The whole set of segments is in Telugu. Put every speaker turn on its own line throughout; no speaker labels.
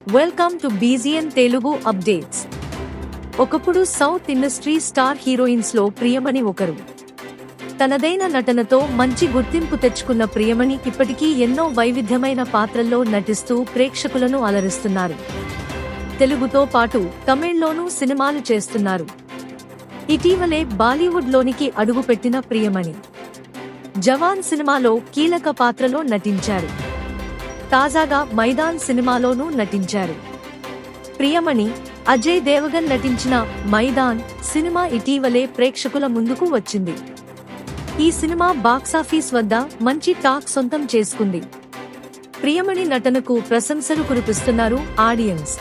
Welcome to బీజీఎన్ Telugu updates. ఒకప్పుడు సౌత్ ఇండస్ట్రీ స్టార్ హీరోయిన్స్ లో ప్రియమణి ఒకరు. తనదైన నటనతో మంచి గుర్తింపు తెచ్చుకున్న ప్రియమణి ఇప్పటికీ ఎన్నో వైవిధ్యమైన పాత్రల్లో నటిస్తూ ప్రేక్షకులను అలరిస్తున్నారు. తెలుగుతో పాటు తమిళ్లోనూ సినిమాలు చేస్తున్నారు. ఇటీవలే బాలీవుడ్ లోనికి అడుగుపెట్టిన ప్రియమణి జవాన్ సినిమాలో కీలక పాత్రలో నటించారు. తాజాగా మైదాన్ సినిమాలోనూ నటించారు. ప్రియమణి, అజయ్ దేవగన్ నటించిన మైదాన్ సినిమా ఇటీవలే ప్రేక్షకుల ముందుకు వచ్చింది. ఈ సినిమా బాక్సాఫీస్ వద్ద మంచి టాక్ సొంతం చేసుకుంది. ప్రియమణి నటనకు ప్రశంసలు కురిపిస్తున్నారు ఆడియన్స్.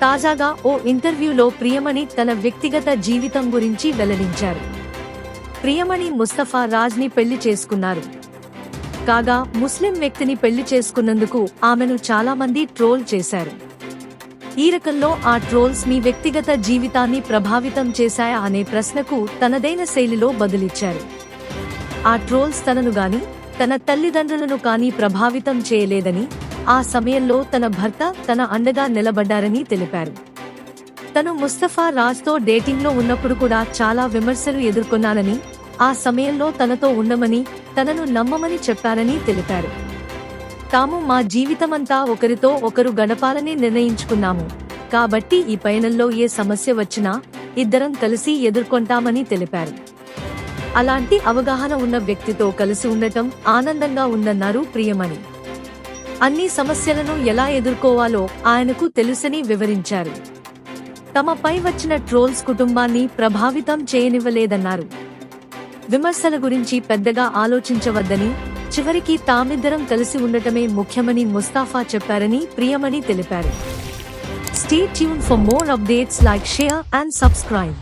తాజాగా ఓ ఇంటర్వ్యూలో ప్రియమణి తన వ్యక్తిగత జీవితం గురించి వెల్లడించారు. ప్రియమణి ముస్తఫా రాజ్ని పెళ్లి చేసుకున్నారు. కాగా ముస్లిం వ్యక్తిని పెళ్లి చేసుకున్నందుకు ఆమెను చాలా మంది ట్రోల్ చేశారు. ఈ రకంలో ఆ ట్రోల్స్ మీ వ్యక్తిగత జీవితాన్ని ప్రభావితం చేశాయా అనే ప్రశ్నకు తనదైన శైలిలో బదులిచ్చారు. ఆ ట్రోల్స్ తనను గాని తన తల్లిదండ్రులను కానీ ప్రభావితం చేయలేదని, ఆ సమయంలో తన భర్త తన అండగా నిలబడ్డారని తెలిపారు. తను ముస్తఫా రాజ్తో డేటింగ్లో ఉన్నప్పుడు కూడా చాలా విమర్శలు ఎదుర్కొన్నానని, ఆ సమయంలో తనతో ఉండమని, తనను నమ్మమని చెప్పారని తెలిపారు. తాము మా జీవితమంతా ఒకరితో ఒకరు గడపాలని నిర్ణయించుకున్నాము, కాబట్టి ఈ పయనంలో ఏ సమస్య వచ్చినా ఇద్దరం కలిసి ఎదుర్కొంటామని తెలిపారు. అలాంటి అవగాహన ఉన్న వ్యక్తితో కలిసి ఉండటం ఆనందంగా ఉందన్నారు ప్రియమణి. అన్ని సమస్యలను ఎలా ఎదుర్కోవాలో ఆయనకు తెలుసని వివరించారు. తమపై వచ్చిన ట్రోల్స్ కుటుంబాన్ని ప్రభావితం చేయనివ్వలేదన్నారు. విమర్శల గురించి పెద్దగా ఆలోచించవద్దని, చివరికి తామిద్దరం కలిసి ఉండటమే ముఖ్యమని ముస్తాఫా చెప్పారని ప్రియమణి తెలిపారు. Stay tuned for more updates, like, share and subscribe.